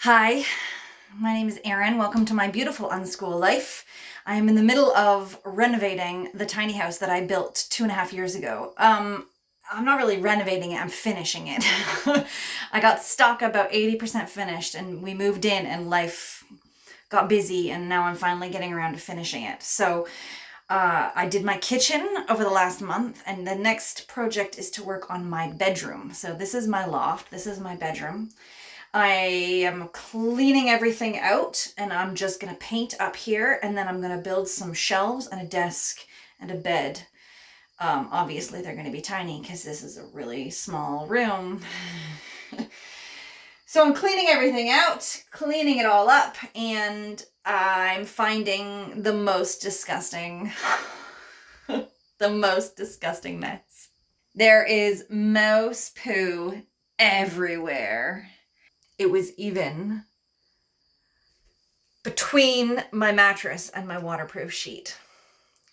Hi, my name is Erin. Welcome to my beautiful unschool life. I am in the middle of renovating the tiny house that I built 2.5 years ago. I'm not really renovating it, I'm finishing it. I got stuck about 80% finished and we moved in and life got busy and now I'm finally getting around to finishing it. So I did my kitchen over the last month and the next project is to work on my bedroom. So this is my loft, this is my bedroom. I am cleaning everything out and I'm just going to paint up here and then I'm going to build some shelves and a desk and a bed. Obviously they're going to be tiny because this is a really small room. So I'm cleaning everything out, cleaning it all up, and I'm finding the most disgusting, the most disgusting mess. There is mouse poo everywhere. It was even between my mattress and my waterproof sheet.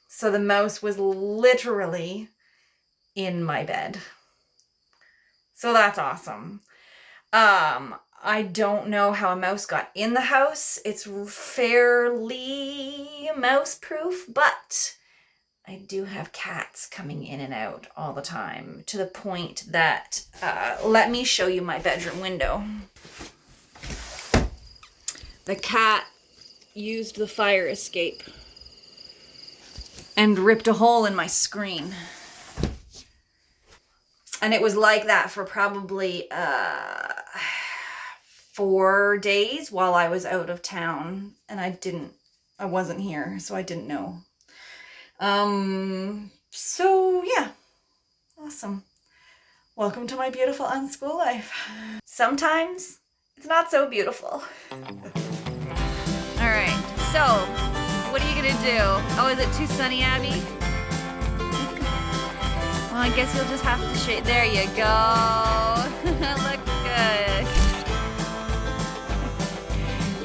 So the mouse was literally in my bed. So that's awesome. I don't know how a mouse got in the house. It's fairly mouse proof, but I do have cats coming in and out all the time to the point that, let me show you my bedroom window. The cat used the fire escape and ripped a hole in my screen. And it was like that for probably 4 days while I was out of town. And I wasn't here, so I didn't know. So yeah, awesome. Welcome to my beautiful unschool life. Sometimes it's not so beautiful. All right, so what are you gonna do? Oh, is it too sunny, Abby? Well, I guess you'll just have to shade. There you go. Looks good.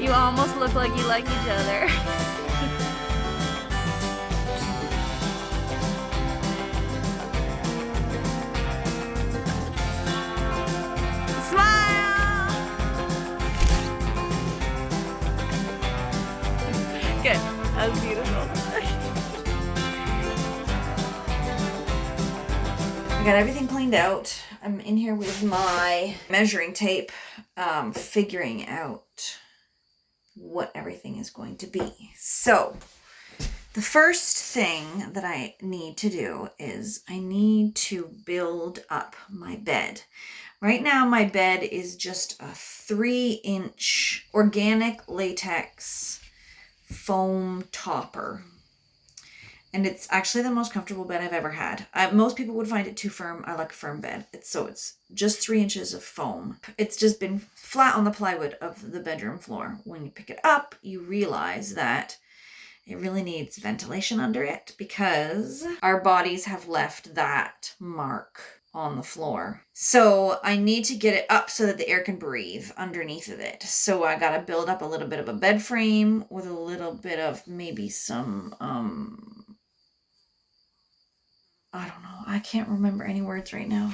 You almost look like you like each other. Smile! Good. That was beautiful. I got everything cleaned out. I'm in here with my measuring tape, figuring out what everything is going to be. So the first thing that I need to do is I need to build up my bed. Right now my bed is just a 3-inch organic latex foam topper. And it's actually the most comfortable bed I've ever had. Most people would find it too firm. I like a firm bed. It's just 3 inches of foam. It's just been flat on the plywood of the bedroom floor. When you pick it up, you realize that it really needs ventilation under it because our bodies have left that mark on the floor. So I need to get it up so that the air can breathe underneath of it. So I got to build up a little bit of a bed frame with a little bit of maybe some, I don't know. I can't remember any words right now.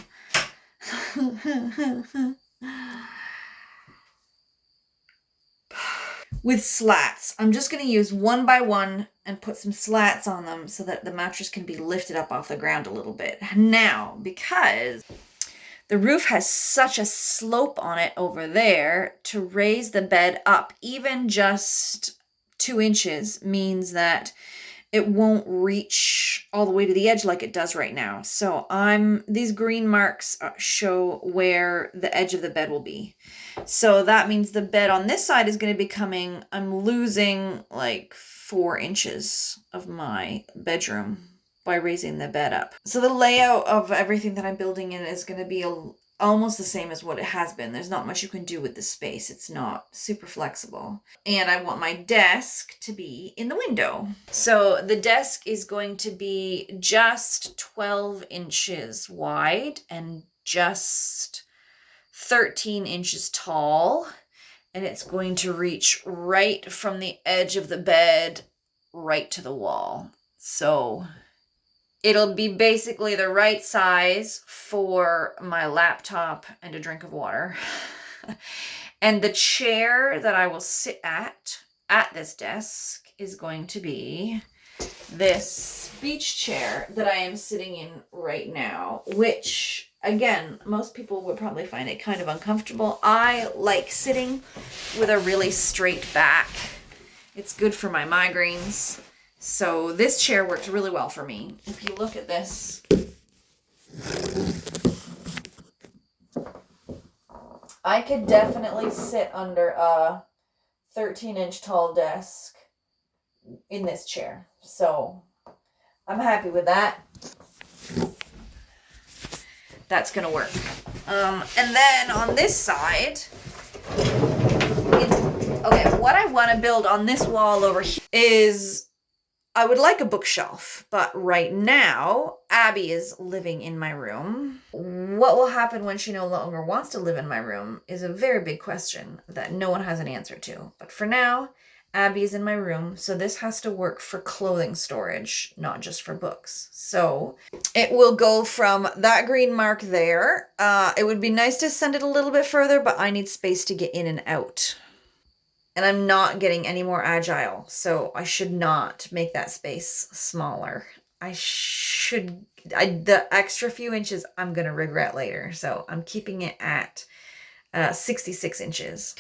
With slats. I'm just going to use 1 by 1 and put some slats on them so that the mattress can be lifted up off the ground a little bit. Now, because the roof has such a slope on it over there, to raise the bed up even just 2 inches means that it won't reach all the way to the edge like it does right now. So these green marks show where the edge of the bed will be. So that means the bed on this side is going to be I'm losing like 4 inches of my bedroom by raising the bed up. So the layout of everything that I'm building in is going to be almost the same as what it has been. There's not much you can do with the space. It's not super flexible. And I want my desk to be in the window. So the desk is going to be just 12 inches wide and just 13 inches tall. And it's going to reach right from the edge of the bed right to the wall. So it'll be basically the right size for my laptop and a drink of water. And the chair that I will sit at this desk is going to be this beach chair that I am sitting in right now, which again, most people would probably find it kind of uncomfortable. I like sitting with a really straight back. It's good for my migraines. So this chair works really well for me. If you look at this, I could definitely sit under a 13-inch tall desk in this chair. So I'm happy with that. That's gonna work. And then on this side, what I want to build on this wall over here is, I would like a bookshelf, but right now Abby is living in my room. What will happen when she no longer wants to live in my room is a very big question that no one has an answer to. But for now, Abby is in my room, so this has to work for clothing storage, not just for books. So it will go from that green mark there. It would be nice to send it a little bit further, but I need space to get in and out. And I'm not getting any more agile, so I should not make that space smaller. The extra few inches I'm going to regret later, so I'm keeping it at 66 inches.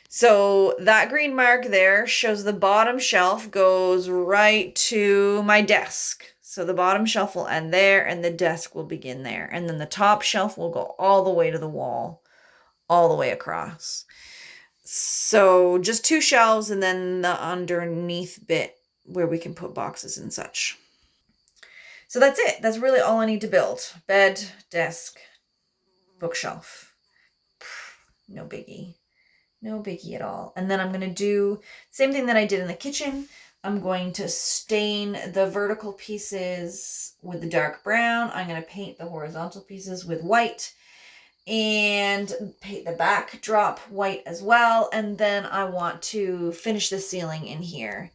So that green mark there shows the bottom shelf goes right to my desk. So the bottom shelf will end there and the desk will begin there. And then the top shelf will go all the way to the wall, all the way across. So just 2 shelves and then the underneath bit where we can put boxes and such. So that's it. That's really all I need to build. Bed, desk, bookshelf. No biggie. No biggie at all. And then I'm going to do same thing that I did in the kitchen. I'm going to stain the vertical pieces with the dark brown. I'm going to paint the horizontal pieces with white and paint the backdrop white as well. And then I want to finish the ceiling in here.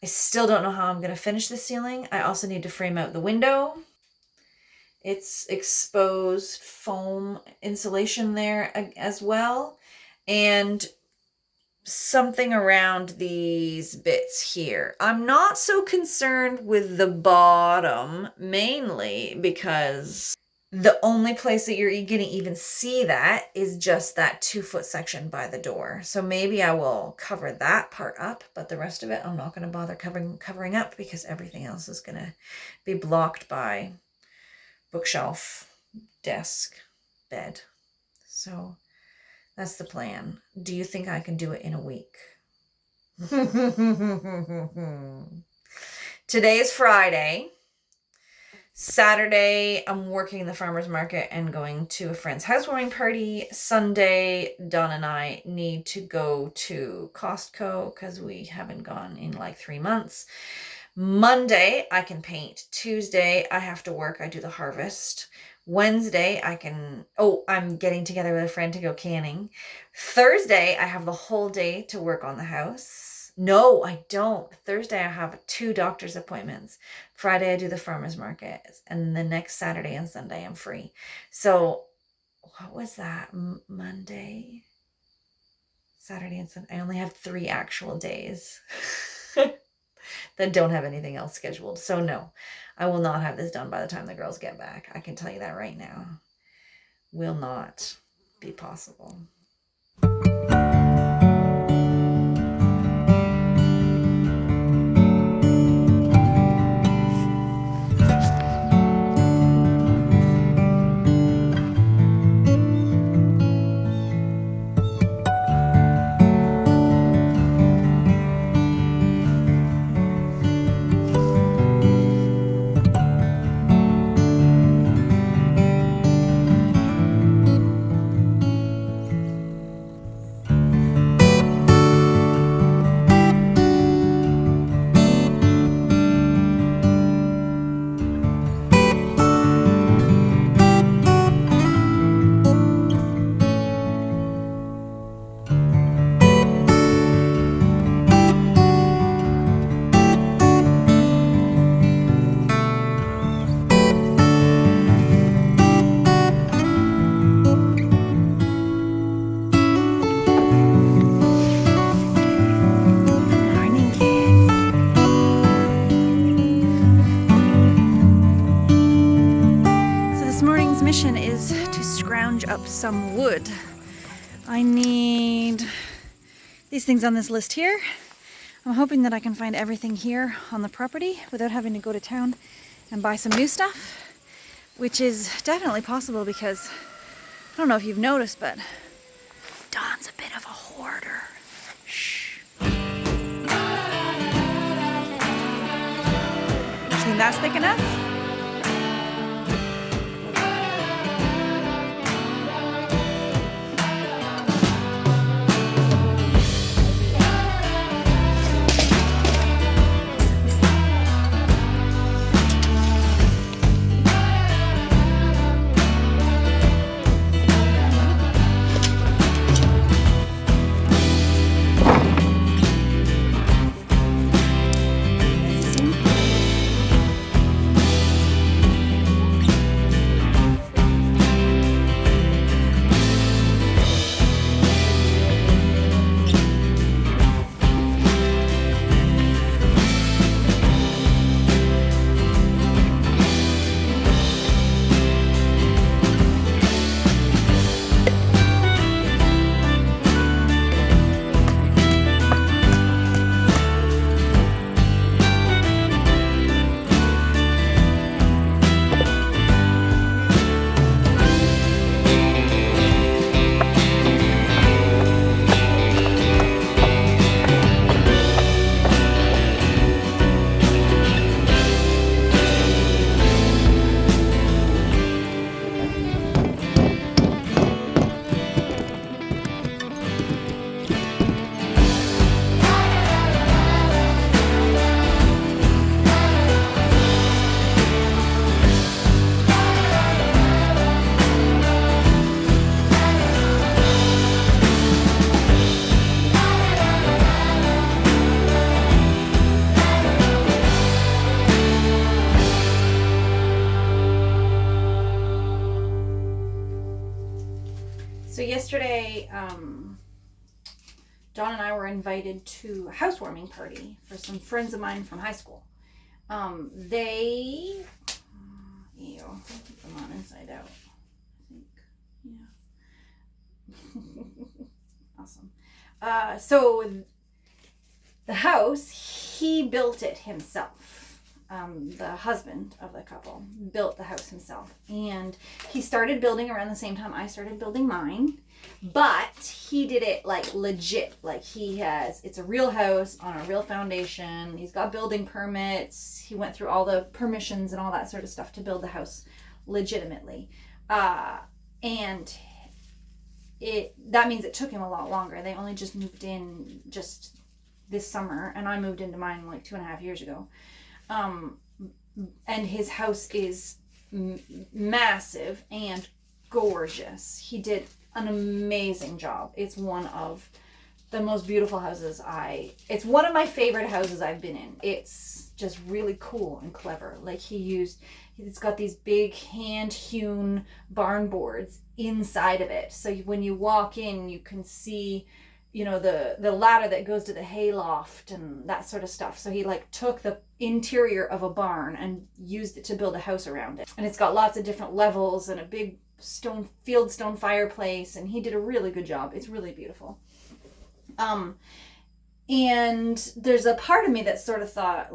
I still don't know how I'm going to finish the ceiling. I also need to frame out the window. It's exposed foam insulation there as well. And something around these bits here. I'm not so concerned with the bottom, mainly because the only place that you're going to even see that is just that 2-foot section by the door. So maybe I will cover that part up, but the rest of it I'm not going to bother covering up because everything else is going to be blocked by bookshelf, desk, bed. So that's the plan. Do you think I can do it in a week? Today's Friday. Saturday, I'm working the farmer's market and going to a friend's housewarming party. Sunday, Dawn and I need to go to Costco because we haven't gone in like 3 months. Monday, I can paint. Tuesday, I have to work. I do the harvest. Wednesday, I'm getting together with a friend to go canning. Thursday, I have the whole day to work on the house. No, I don't. Thursday, I have 2 doctor's appointments. Friday, I do the farmer's market. And the next Saturday and Sunday, I'm free. So what was that? Monday, Saturday, and Sunday. I only have 3 actual days that don't have anything else scheduled. So no, I will not have this done by the time the girls get back. I can tell you that right now. Will not be possible. up some wood. I need these things on this list here. I'm hoping that I can find everything here on the property without having to go to town and buy some new stuff, which is definitely possible because I don't know if you've noticed, but Dawn's a bit of a hoarder. Shh. Think that's thick enough? So yesterday, Dawn and I were invited to a housewarming party for some friends of mine from high school. I'll keep them on inside out, I think, yeah. Awesome. So the house, he built it himself. The husband of the couple built the house himself, and he started building around the same time I started building mine, but he did it like legit. Like it's a real house on a real foundation. He's got building permits. He went through all the permissions and all that sort of stuff to build the house legitimately. And that means it took him a lot longer. They only just moved in just this summer, and I moved into mine like 2.5 years ago. And his house is massive and gorgeous. He did an amazing job. It's one of the most beautiful houses it's one of my favorite houses I've been in. It's just really cool and clever. Like it's got these big hand-hewn barn boards inside of it. So when you walk in, you can see, the ladder that goes to the hay loft and that sort of stuff. So he took the interior of a barn and used it to build a house around it. And it's got lots of different levels and a big stone fireplace, and he did a really good job. It's really beautiful. And there's a part of me that sort of thought,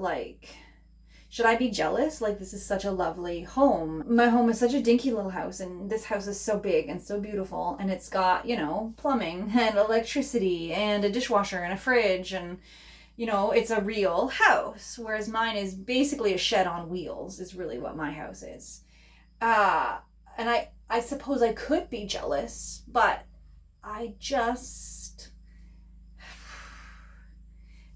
should I be jealous? This is such a lovely home. My home is such a dinky little house, and this house is so big and so beautiful, and it's got, plumbing and electricity and a dishwasher and a fridge, and, it's a real house, whereas mine is basically a shed on wheels is really what my house is. And I suppose I could be jealous, but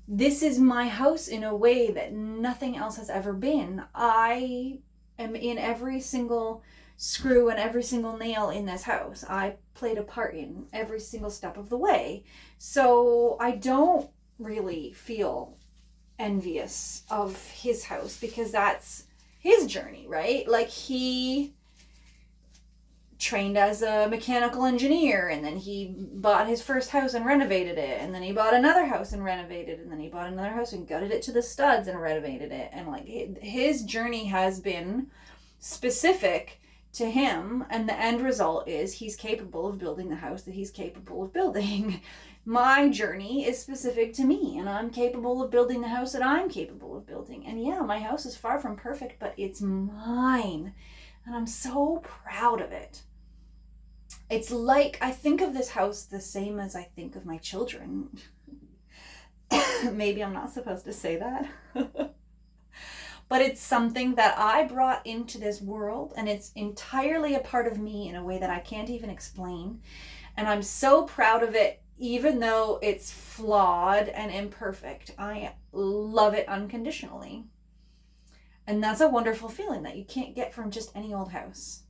this is my house in a way that nothing else has ever been. I am in every single screw and every single nail in this house. I played a part in every single step of the way. So I don't really feel envious of his house because that's his journey, right? He trained as a mechanical engineer, and then he bought his first house and renovated it, and then he bought another house and renovated it, and then he bought another house and gutted it to the studs and renovated it. And his journey has been specific to him, and the end result is he's capable of building the house that he's capable of building. My journey is specific to me, and I'm capable of building the house that I'm capable of building. And yeah, my house is far from perfect, but it's mine, and I'm so proud of it. It's like I think of this house the same as I think of my children. Maybe I'm not supposed to say that. But it's something that I brought into this world, and it's entirely a part of me in a way that I can't even explain. And I'm so proud of it, even though it's flawed and imperfect. I love it unconditionally. And that's a wonderful feeling that you can't get from just any old house.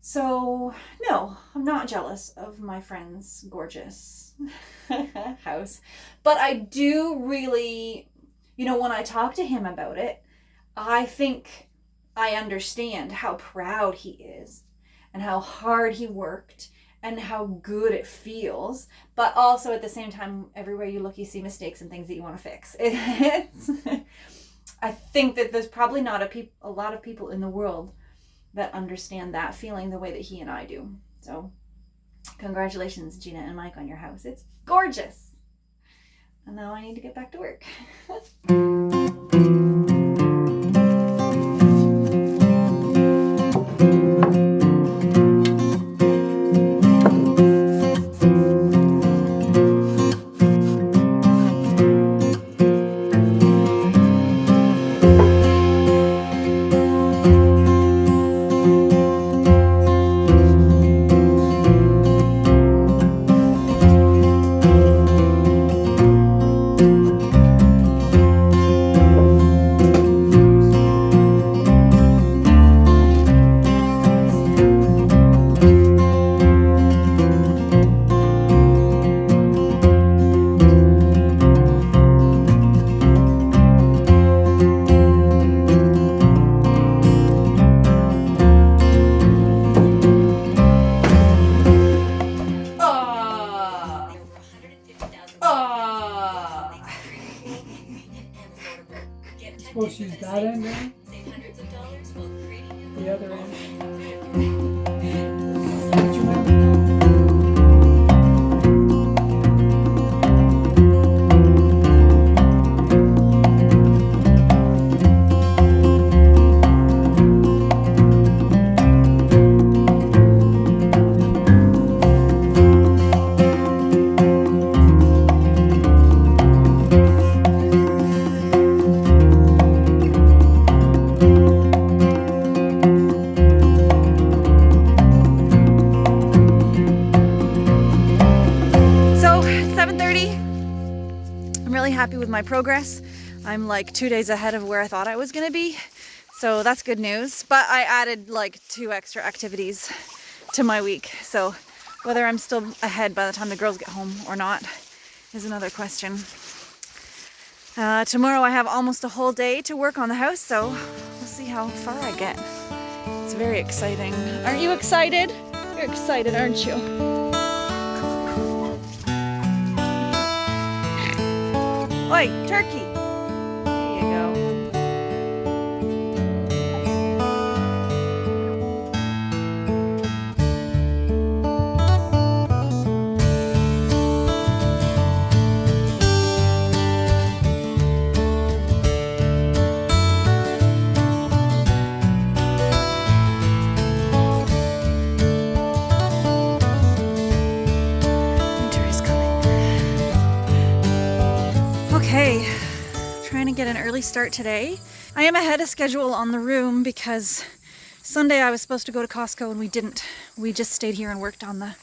So, no, I'm not jealous of my friend's gorgeous house. But I do really, when I talk to him about it, I think I understand how proud he is and how hard he worked and how good it feels. But also at the same time, everywhere you look, you see mistakes and things that you want to fix. I think that there's probably not a lot of people in the world that understand that feeling the way that he and I do. So congratulations, Gina and Mike, on your house. It's gorgeous. And now I need to get back to work. Supposed to use that end then? The other end. Happy with my progress. I'm like 2 days ahead of where I thought I was gonna be, so that's good news. But I added like 2 extra activities to my week, so whether I'm still ahead by the time the girls get home or not is another question. Tomorrow I have almost a whole day to work on the house, so we'll see how far I get. It's very exciting. Aren't you excited? You're excited, aren't you? Oi, turkey! There you go. Okay, trying to get an early start today. I am ahead of schedule on the room because Sunday I was supposed to go to Costco and we didn't. We just stayed here and worked on the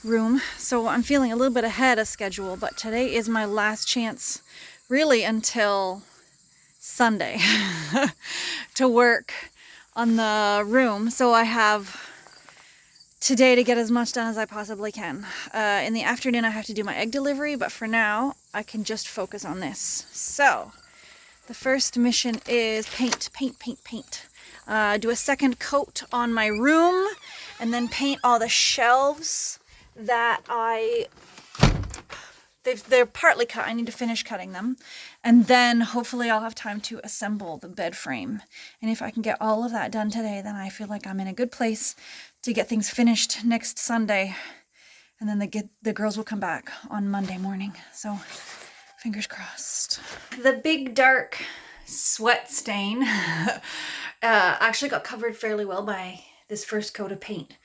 room. So I'm feeling a little bit ahead of schedule, but today is my last chance, really until Sunday, to work on the room. So I have today to get as much done as I possibly can. In the afternoon I have to do my egg delivery, but for now I can just focus on this. So the first mission is paint. Do a second coat on my room and then paint all the shelves that I they're partly cut. I need to finish cutting them. And then hopefully I'll have time to assemble the bed frame. And if I can get all of that done today, then I feel like I'm in a good place to get things finished next Sunday. And then the girls will come back on Monday morning. So fingers crossed. The big dark sweat stain actually got covered fairly well by this first coat of paint.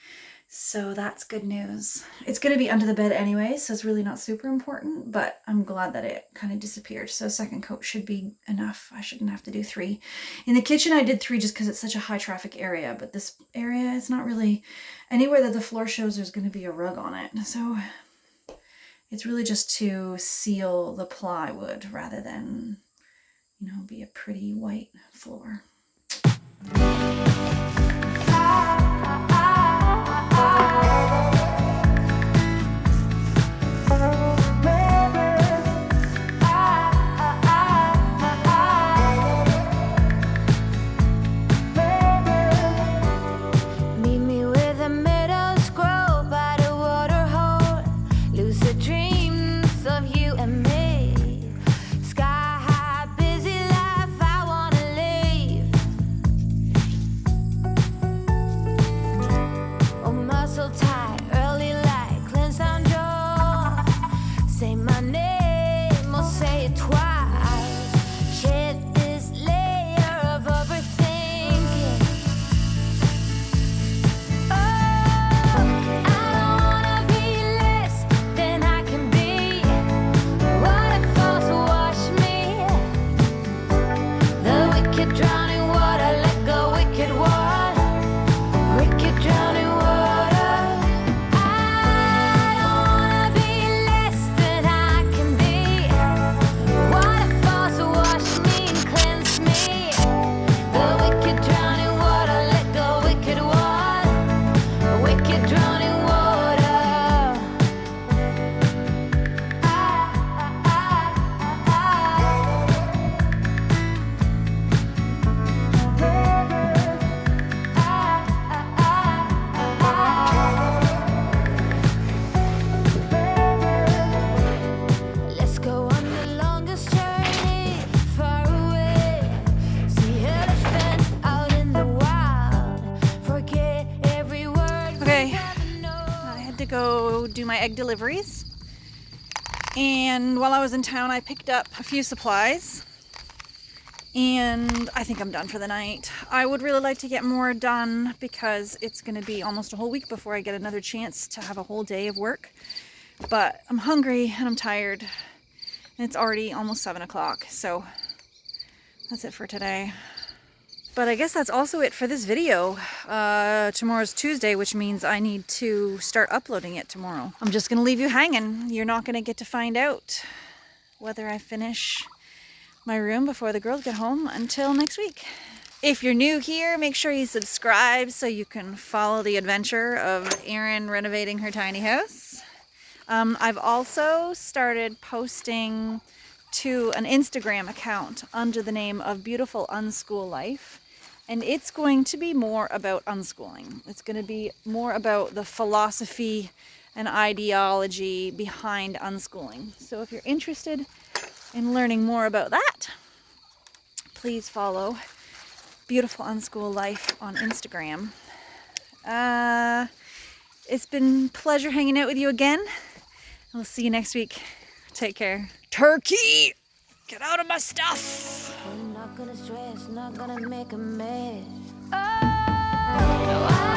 So that's good news. It's going to be under the bed anyway, so it's really not super important, but I'm glad that it kind of disappeared. So second coat should be enough. I shouldn't have to do 3. In the kitchen, I did 3 just because it's such a high traffic area, but this area is not really anywhere that the floor shows there's going to be a rug on it. So it's really just to seal the plywood rather than, you know, be a pretty white floor. Go do my egg deliveries, and while I was in town I picked up a few supplies, and I think I'm done for the night. I would really like to get more done because it's going to be almost a whole week before I get another chance to have a whole day of work, but I'm hungry and I'm tired and it's already almost 7 o'clock, so that's it for today. But I guess that's also it for this video. Tomorrow's Tuesday, which means I need to start uploading it tomorrow. I'm just gonna leave you hanging. You're not gonna get to find out whether I finish my room before the girls get home until next week. If you're new here, make sure you subscribe so you can follow the adventure of Erin renovating her tiny house. I've also started posting to an Instagram account under the name of Beautiful Unschool Life. And it's going to be more about unschooling. It's going to be more about the philosophy and ideology behind unschooling. So if you're interested in learning more about that, please follow Beautiful Unschool Life on Instagram. It's been a pleasure hanging out with you again. We'll see you next week. Take care. Turkey! Get out of my stuff! I'm not gonna stress, not gonna make a mess. Oh,